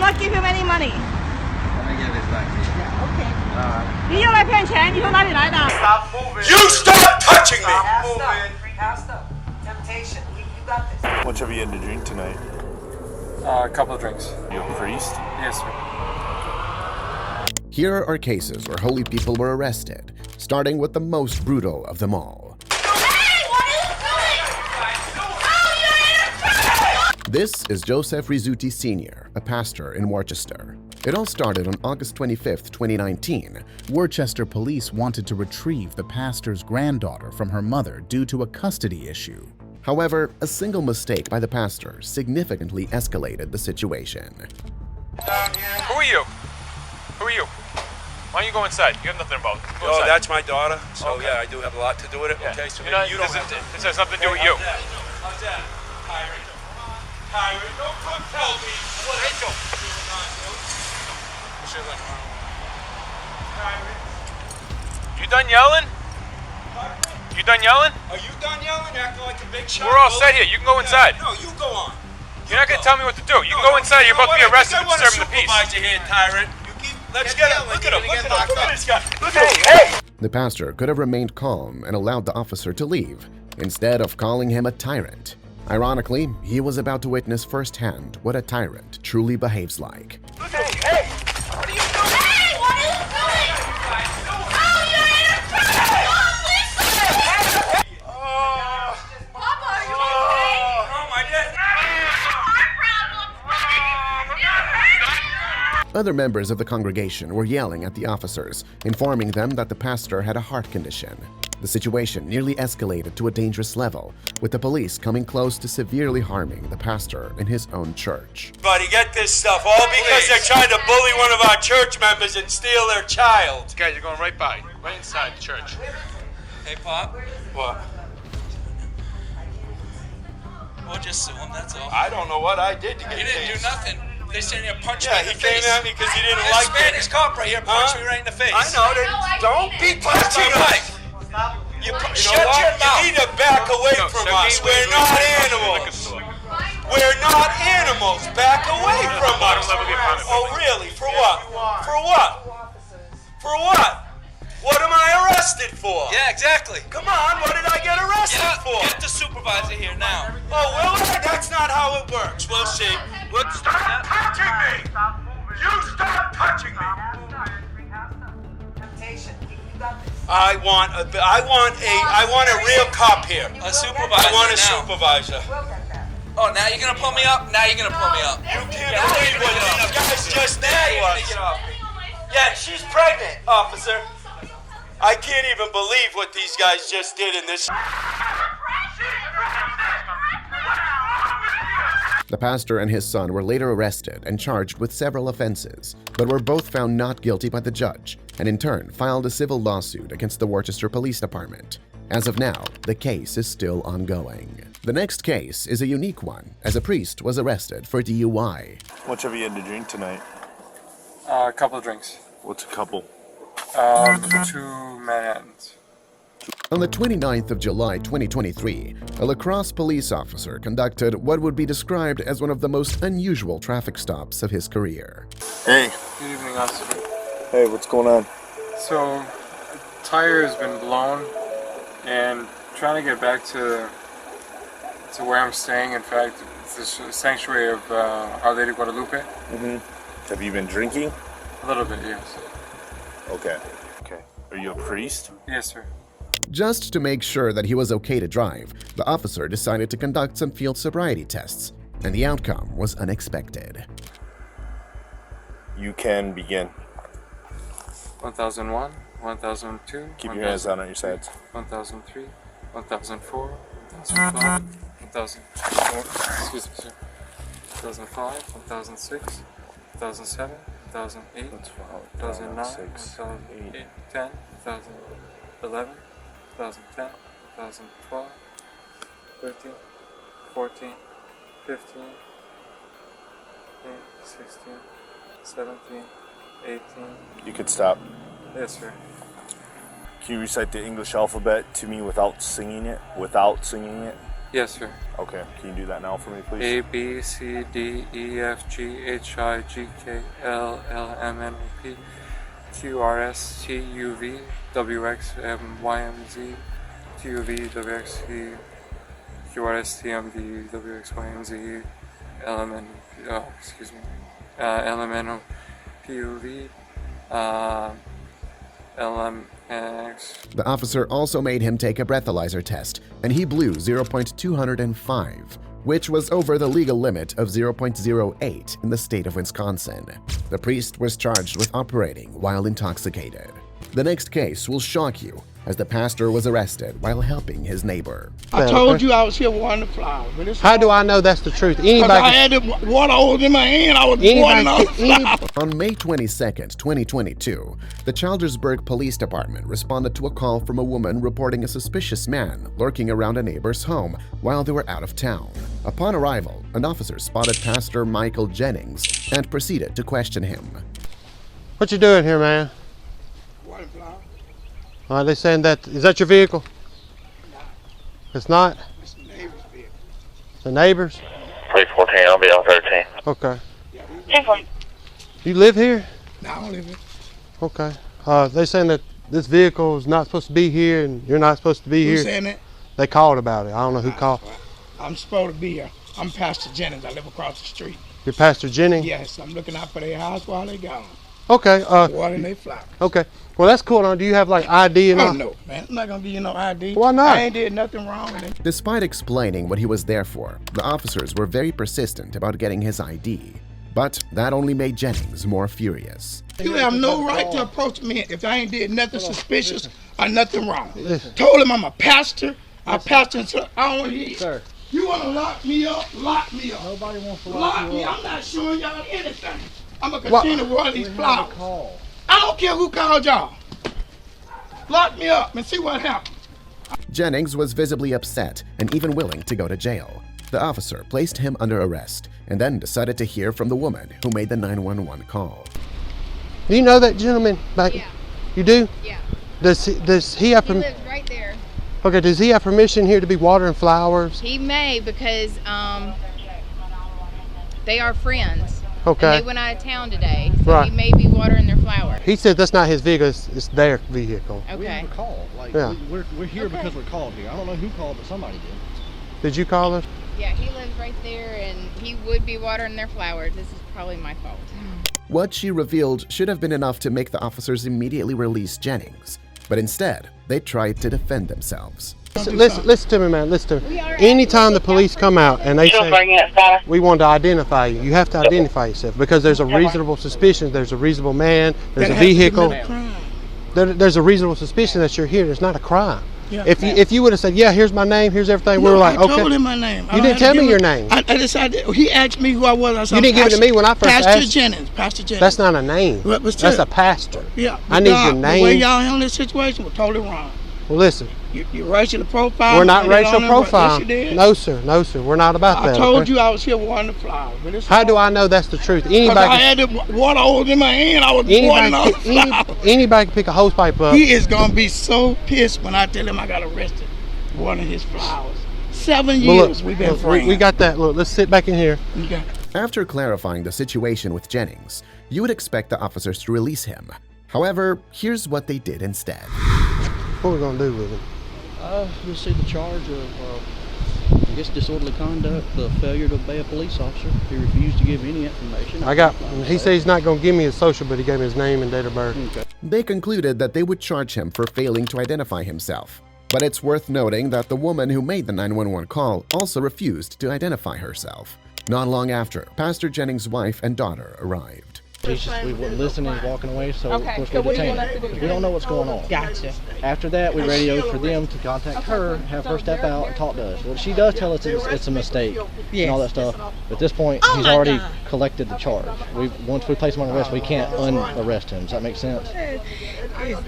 not give him any money. Let me give this back to you. Yeah, okay. All right. 你又来骗钱，你从哪里来的？ Stop moving. You stop touching me. Pasta. Temptation. You got this. What have you had to drink tonight? A couple of drinks. You a priest? Yes, sir. Here are cases where holy people were arrested, starting with the most brutal of them all. This is Joseph Rizzuti Sr., a pastor in Worcester. It all started on August 25, 2019. Worcester police wanted to retrieve the pastor's granddaughter from her mother due to a custody issue. However, a single mistake by the pastor significantly escalated the situation. Who are you? Who are you? Why don't you go inside? You have nothing involved. Go Oh, inside. that's my daughter. So Okay. yeah, I do have a lot to do with it. Yeah. Okay, so You know, maybe you don't have this has nothing to do with you. How's that? Pirate. Pirate, don't come tell me what I do. You done yelling? You done yelling? Are you done yelling? Acting like a big shot? We're all set here. You can go inside. No, you go on. You're not going to tell me what to do. You can go inside. You're about to be arrested for disturbing the peace. Supervisor here, tyrant. Let's get him. Look at him. Look at this guy. Look at him. Hey! The pastor could have remained calm and allowed the officer to leave, instead of calling him a tyrant. Ironically, he was about to witness firsthand what a tyrant truly behaves like. Look at him. Hey! What are you doing? Hey, what are you doing? Oh, you're interfering! Don't listen! Papa, are you okay? Oh, my God. Other members of the congregation were yelling at the officers, informing them that the pastor had a heart condition. The situation nearly escalated to a dangerous level, with the police coming close to severely harming the pastor in his own church. Buddy, get this stuff all because they're trying to bully one of our church members and steal their child. Guys, you're going right by. Right inside the church. Hey, Pop. What? We'll just sue him, that's all. I don't know what I did to get You didn't do tased. nothing. They said you punched Yeah, me he in the came face. at me because he didn't This like Spanish it. cop right here punched Huh? me right in the face. I know. Don't be touching us. Shut your mouth. You need to back away No, from so us. gateway We're is not really close to the animals. liquor store. We're not animals. Back away from Bottom us. level of the apartment Oh, building. really? For what? For what? For what? What am I arrested for? Yeah, exactly. Come on, what did I get arrested for? Get the supervisor here now. Oh, will I? That's not how it works. We'll see. Stop touching me! You stop touching me! Temptation. You got this. I want a real cop here. A supervisor I want a now. supervisor. We'll get that. Oh, now you're gonna pull me up? Now you're gonna pull me up. You can't believe what these guys just did to us. Yeah, she's pregnant, officer. I can't even believe what these guys just did in this. The pastor and his son were later arrested and charged with several offenses, but were both found not guilty by the judge, and in turn filed a civil lawsuit against the Worcester Police Department. As of now, the case is still ongoing. The next case is a unique one, as a priest was arrested for DUI. What have you had to drink tonight? A couple of drinks. What's a couple? 2 Manhattans. On the 29th of July 2023, a La Crosse police officer conducted what would be described as one of the most unusual traffic stops of his career. Hey. Good evening, officer. Hey, what's going on? So, tire has been blown, and trying to get back to where I'm staying. In fact, it's the sanctuary of Our Lady Guadalupe. Have you been drinking? A little bit, yes. Okay. Okay. Are you a priest? Yes, sir. Just to make sure that he was okay to drive, the officer decided to conduct some field sobriety tests, and the outcome was unexpected. You can begin. 1001, 1002. Keep your hands down on your sides. 1003, 1004, 1005, 1004, excuse me, sir. 2005, 2006, 2007, 2008, 2009, 2008, 10, 2011, 2010, 2012, 13, 14, 15, 16, 17, 18. You could stop. Yes, sir. Can you recite the English alphabet to me without singing it? Without singing it? Yes, sir. Okay. Can you do that now for me, please? A B C D E F G H I G K L L M N O P Q R S T U V W X M Y M Z T U V W X T Q R S T M V W X Y M Z L M N L M N O P U V L M N X. The officer also made him take a breathalyzer test, and he blew 0.205, which was over the legal limit of 0.08 in the state of Wisconsin. The priest was charged with operating while intoxicated. The next case will shock you, as the pastor was arrested while helping his neighbor. I told you I was here watering the flowers. But it's How do I know that's the truth? I Anybody had the water hose in my hand. I was watering all the flowers. On May 22nd, 2022, the Childersburg Police Department responded to a call from a woman reporting a suspicious man lurking around a neighbor's home while they were out of town. Upon arrival, an officer spotted Pastor Michael Jennings and proceeded to question him. What you doing here, man? Watering flowers. Are they saying that, is that your vehicle? No. It's not? It's the neighbor's vehicle. The neighbors? 314, I'll be on 13. Okay. Yeah, You live here? no, I don't live here. Okay. They saying that this vehicle is not supposed to be here and you're not supposed to be Who's here? saying that? They called about it. I don't know who called. I'm supposed to be here. I'm Pastor Jennings. I live across the street. You're Pastor Jennings? Yes, I'm looking out for their house while they gone. Okay. Watering their flowers. Okay. Well, that's cool. Now, do you have like ID and Oh, all? no, man. I'm not going to give you no ID. Why not? I ain't did nothing wrong with it. Despite explaining what he was there for, the officers were very persistent about getting his ID. But that only made Jennings more furious. You have no right to approach me if I ain't did nothing suspicious or nothing wrong. Told him I'm a pastor. I pastor until I don't hear. Sir. You want to lock me up? Lock me up. Nobody wants to Lock me. I'm not showing y'all anything. I'm going to continue to water these flowers. I don't care who called y'all. Lock me up and see what happens. Jennings was visibly upset and even willing to go to jail. The officer placed him under arrest and then decided to hear from the woman who made the 911 call. Do you know that gentleman back? Yeah. You do? Yeah. Does he have He permission? lives right there. Okay, does he have permission here to be watering flowers? He may because they are friends. Okay. And they went out of town today, so Right. he may be watering their flowers. He said that's not his vehicle, it's their vehicle. We Okay. have a call. Like, Yeah. we're here because we're called here. I don't know who called, but somebody did. Did you call her? Yeah, he lives right there, and he would be watering their flowers. This is probably my fault. What she revealed should have been enough to make the officers immediately release Jennings, but instead, they tried to defend themselves. Listen to me, man. Listen to me. Anytime the police come out and they say, we want to identify you, you have to identify yourself because there's a reasonable suspicion, there's a reasonable man, there's a vehicle. There's a reasonable suspicion that you're here. There's not a crime. Yeah. If you would have said, yeah, here's my name, here's everything, we were like, I okay. told him my name. You didn't tell me your name. I decided, he asked me who I was. I said, You didn't give it to me when I first Pastor asked. Jennings. Pastor Jennings. That's not a name. But That's still, a pastor. Yeah. I need your The way name. y'all handle this situation was totally wrong. Well, listen, You racial profile. we're not racial Yes, profile. you did. No, sir. No, sir. We're not about I that. told okay? you I was here watering the flowers. But How do I know that's the truth? Because Anybody, I had the water hose in my hand. I was watering all the flowers. anybody can pick a hose pipe up. He is going to be so pissed when I tell him I got arrested watering his flowers. 7 Well, years look, we've been look, friends. we got that. Look, let's sit back in here. Okay. After clarifying the situation with Jennings, you would expect the officers to release him. However, here's what they did instead. What are we going to do with him? You'll see the charge of, I guess, disorderly conduct, the failure to obey a police officer. He refused to give any information. He said he's not going to give me his social, but he gave me his name and date of birth. Okay. They concluded that they would charge him for failing to identify himself. But it's worth noting that the woman who made the 911 call also refused to identify herself. Not long after, Pastor Jennings' wife and daughter arrived. He's just, we wouldn't listen and he's walking away, so Okay, of course so we what do you detained want us him. to do? We don't know what's going on. Gotcha. After that, we radioed for them to contact her, have her step out and talk to us. Well, she does tell us it's a mistake and all that stuff. But at this point, he's already collected the charge. Once we place him on arrest, we can't unarrest him. Does that make sense?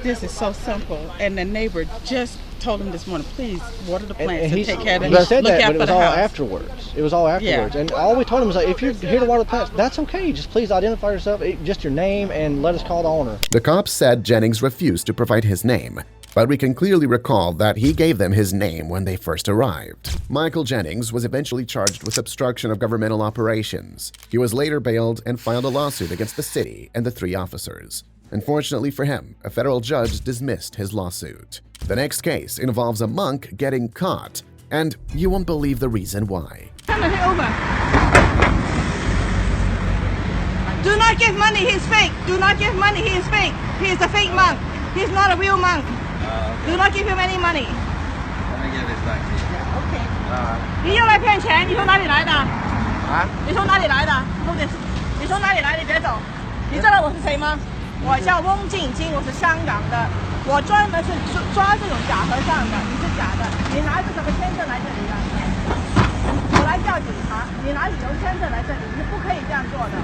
This is so simple, and the neighbor just told him this morning, please water the plants and, he take care of them. He said Look that, out but it for was the all house. afterwards. It was all afterwards. Yeah. And all we told him was, like, if you're here to water the plants, that's okay. Just please identify yourself, just your name, and let us call the owner. The cops said Jennings refused to provide his name, but we can clearly recall that he gave them his name when they first arrived. Michael Jennings was eventually charged with obstruction of governmental operations. He was later bailed and filed a lawsuit against the city and the 3 officers. Unfortunately for him, a federal judge dismissed his lawsuit. The next case involves a monk getting caught, and you won't believe the reason why. Do not give money, he's fake. Do not give money, he is fake. He is a fake monk. He's not a real monk. Do not give him any money. Let me give this back to you. Okay. 你又来骗钱，你从哪里来的？你从哪里来的？你从哪里来？你别走。你知道我是谁吗？我叫翁静晶，我是香港的。我专门是抓这种假和尚的，你是假的。你拿着什么签证来这里的？我来叫警察，你拿旅游签证来这里，你不可以这样做的。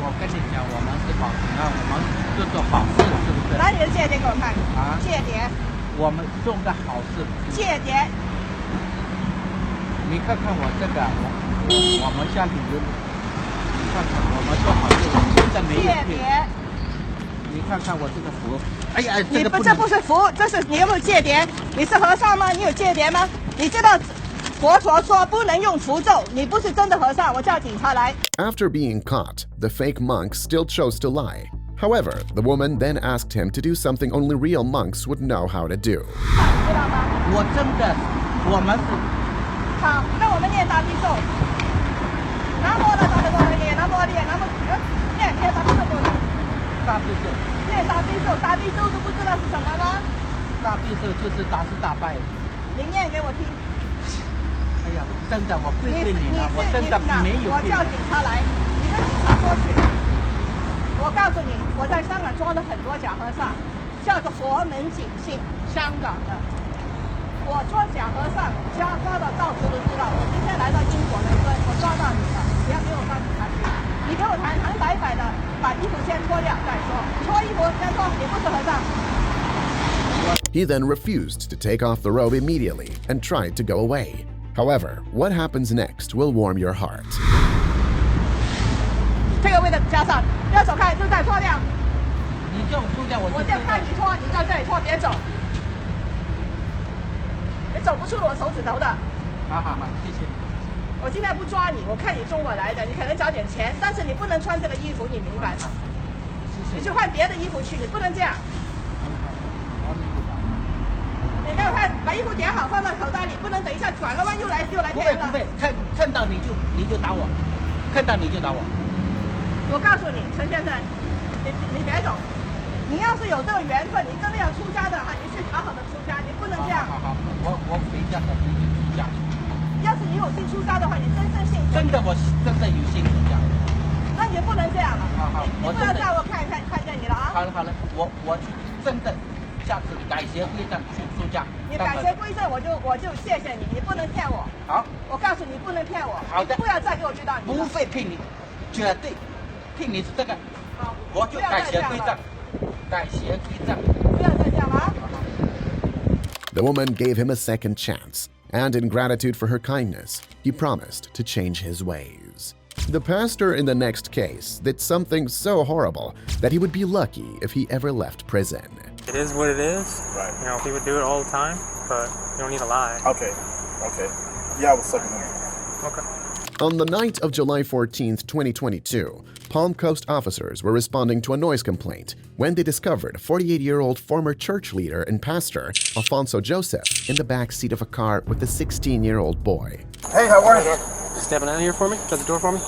我跟你讲，我们是保存啊，我们是做好事，是不是？拿你的戒点给我看。戒点。我们种的好事。戒点。你看看我这个，我们像旅游，你看看我们做好事，真的没有骗。你看看我这个符，哎呀，这不是符，这是你有没有戒点？你是和尚吗？你有戒点吗？你知道佛陀说不能用符咒，你不是真的和尚，我叫警察来。After being caught, the fake monk still chose to lie. However, the woman then asked him to do something only real monks would know how to do. 知道吗？我真的，我们是。好，那我们念大悲咒。南无大悲咒，南无阿弥，南无念大悲咒多少？大悲咒。念大悲咒，大悲咒都不知道是什么吗？大悲咒就是大慈大悲。你念给我听。哎呀，真的，我跪对你了，我真的没有。我叫警察来，你跟警察说去。我告诉你，我在香港装了很多假和尚，叫做佛门警信，香港的。我装假和尚，抓到处都知道。我今天来到英国伦敦，我抓到你了，你要给我到警察局。你给我坦坦白白的把衣服先脱掉再说，脱衣服先说你不是和尚。He then refused to take off the robe immediately and tried to go away. However, what happens next will warm your heart. 这个位置加上，不要走开，就再脱掉。你叫我脱掉，我就看你脱，你在这里脱，别走。你走不出我手指头的。好，谢谢。我今天不抓你，我看你中我来的，你可能找点钱，但是你不能穿这个衣服，你明白吗？你去换别的衣服去，你不能这样。你给我看，把衣服点好，放到口袋里，不能等一下转个弯又来骗了。不会，看到你就打我，看到你就打我。我告诉你，陈先生，你别走。你要是有这个缘分，你真的要出家的话，你去好好的出家，你不能这样。好，我回家的回去出家。要是你有心出家的话，你真正信。真的，我真的有心出家。那你就不能这样了。好，你不要叫我看见你了啊。好了，我真的下次改邪归正去出家。你改邪归正，我就谢谢你，你不能骗我。好，我告诉你不能骗我。好的，不要再给我遇到你。不会骗你，绝对骗你是这个。好，我就改邪归正。The woman gave him a second chance, and in gratitude for her kindness, he promised to change his ways. The pastor in the next case did something so horrible that he would be lucky if he ever left prison. It is what it is. Right. You know, people do it all the time, but you don't need to lie. Okay. Yeah, I was sucking him. Okay. On the night of July 14th, 2022, Palm Coast officers were responding to a noise complaint when they discovered 48-year-old former church leader and pastor Alfonso Joseph in the back seat of a car with a 16-year-old boy. Hey, how are you? Stepping out of here for me? Shut the door for me?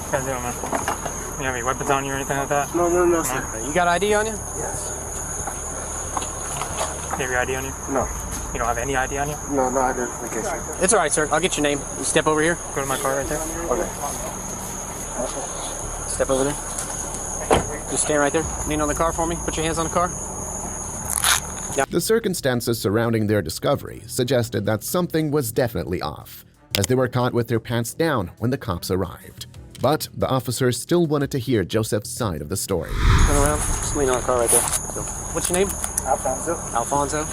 What you doing, man? You have any weapons on you or anything like that? No, sir. You got ID on you? Yes. You have your ID on you? No. You don't have any ID on you? No identification. It's alright, sir. I'll get your name. You step over here. Go to my car right there. Okay. Step over there. Just stand right there. Lean on the car for me. Put your hands on the car. The circumstances surrounding their discovery suggested that something was definitely off, as they were caught with their pants down when the cops arrived. But the officers still wanted to hear Joseph's side of the story. Turn around. Just lean on the car right there. So, what's your name? Alfonso. Alfonso.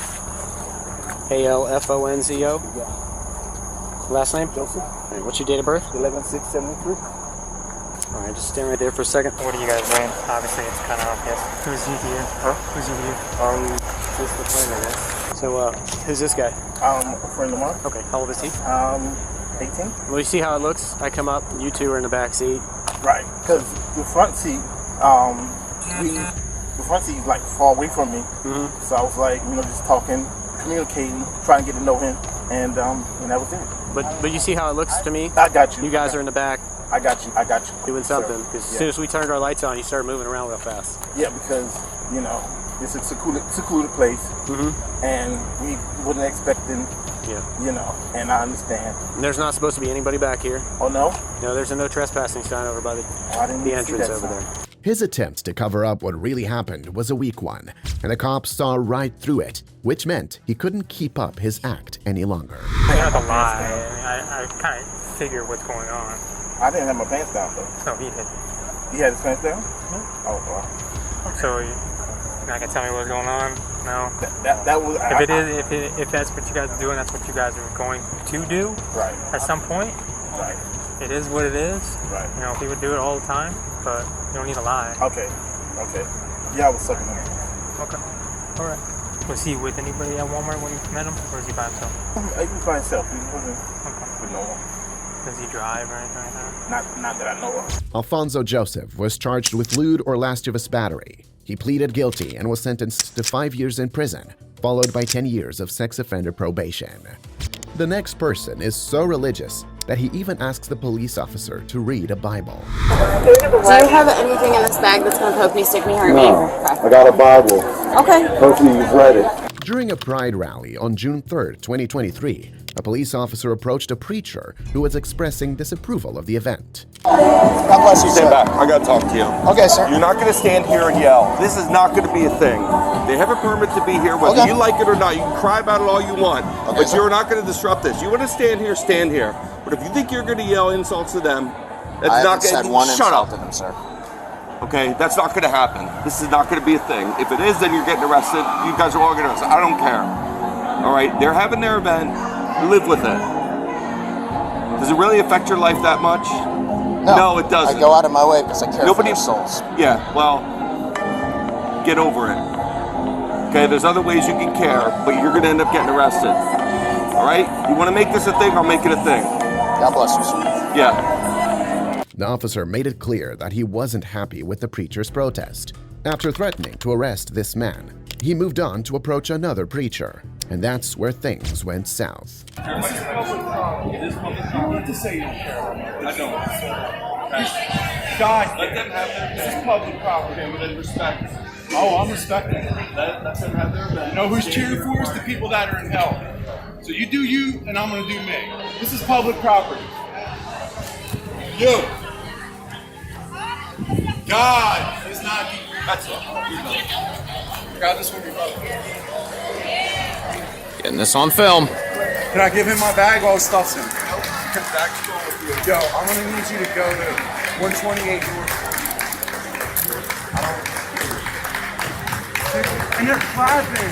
A-L-F-O-N-Z-O? Yeah. Last name? Joseph. Right, what's your date of birth? 11/6/73. All right, just stand right there for a second. What are you guys doing? Obviously, it's kind of obvious. Who's he here? Huh? Who's he here? Just the friend, I guess. So, who's this guy? A friend of mine. Okay, how old is he? 18. Well, you see how it looks? I come up, you two are in the back seat. Right, because the front seat, the front seat is like far away from me. So I was like, just talking, communicating, trying to get to know him, and that was it. But you see how it looks to me? I got you. You guys are in the back. I got you. Doing something. Because as soon as we turned our lights on, you started moving around real fast. Yeah, because, it's a secluded place, and we wasn't expecting, and I understand. And there's not supposed to be anybody back here. Oh, no? No, there's a no trespassing sign over by the entrance over there. His attempt to cover up what really happened was a weak one, and the cops saw right through it, which meant he couldn't keep up his act any longer. I have a lie. I kind of figure what's going on. I didn't have my pants down, though. No, he did. He had his pants down? Oh, wow. So you're not gonna tell me what's going on? No. That was. If that's what you guys are doing, that's what you guys are going to do. Right. At some point. Right. It is what it is. Right. He would do it all the time, but you don't need to lie. Okay. Yeah, I was sucking him. Okay. All right. Was he with anybody at Walmart when you met him, or is he by himself? He was by himself. He wasn't with no one. Does he drive or anything like that? Not that I know of. Alfonso Joseph was charged with lewd or lascivious battery. He pleaded guilty and was sentenced to 5 years in prison, followed by 10 years of sex offender probation. The next person is so religious that he even asks the police officer to read a Bible. Do you have anything in this bag that's going to poke me, stick me, hurt me? I got a Bible. Okay. Hopefully you've read it. During a pride rally on June 3rd, 2023, a police officer approached a preacher who was expressing disapproval of the event. God bless you, Stand back. I gotta talk to you. Okay, sir. You're not gonna stand here and yell. This is not gonna be a thing. They have a permit to be here, whether you like it or not. You can cry about it all you want, but you're not gonna disrupt this. You want to stand here, stand here. But if you think you're gonna yell insults to them, that's I not haven't gonna. said one Shut insult up. to them, sir. Okay, that's not gonna happen. This is not gonna be a thing. If it is, then you're getting arrested. You guys are all getting arrested. I don't care. All right, they're having their event. Live with it. Does it really affect your life that much? No, it doesn't. I go out of my way because I care for their souls. Yeah, well, get over it. Okay, there's other ways you can care, but you're going to end up getting arrested. All right? You want to make this a thing? I'll make it a thing. God bless you, sir. Yeah. The officer made it clear that he wasn't happy with the preacher's protest. After threatening to arrest this man, he moved on to approach another preacher, and that's where things went south. This is public property. This is public property. You need to say you don't care. I don't. Guys, let them have their. This is public property. With respect. Oh, I'm respecting it. Let them have their event. You know who's cheering for us? The people that are in hell. So you do you, and I'm going to do me. This is public property. You. God is not. That's all. God, this will be public. Getting this on film. Can I give him my bag while his stuff's in? Yo, I'm gonna need you to go to 128 North. And you're clapping.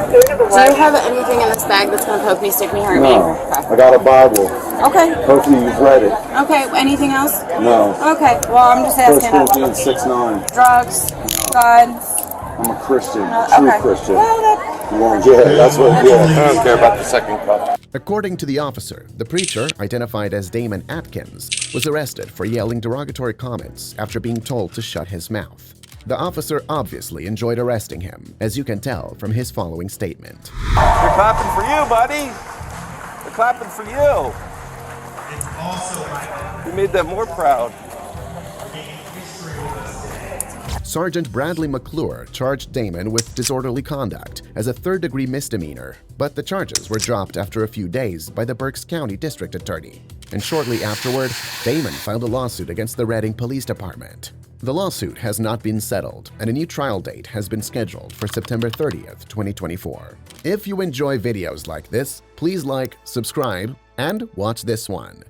Do you have anything in this bag that's going to poke me, stick me, hurt me? I got a Bible. Okay. Hopefully you've read it. Okay, anything else? No. Okay, well, I'm just 1 asking. Corinthians 6:9. Drugs, guns. I'm a Christian, true Okay. Christian. Well, You won't get it. That's what. Yeah. I don't care about the second cup. According to the officer, the preacher, identified as Damon Atkins, was arrested for yelling derogatory comments after being told to shut his mouth. The officer obviously enjoyed arresting him, as you can tell from his following statement. They're clapping for you, buddy. They're clapping for you. It's also You made them more proud. Sergeant Bradley McClure charged Damon with disorderly conduct as a third-degree misdemeanor, but the charges were dropped after a few days by the Berks County District Attorney. And shortly afterward, Damon filed a lawsuit against the Reading Police Department. The lawsuit has not been settled, and a new trial date has been scheduled for September 30th, 2024. If you enjoy videos like this, please like, subscribe, and watch this one.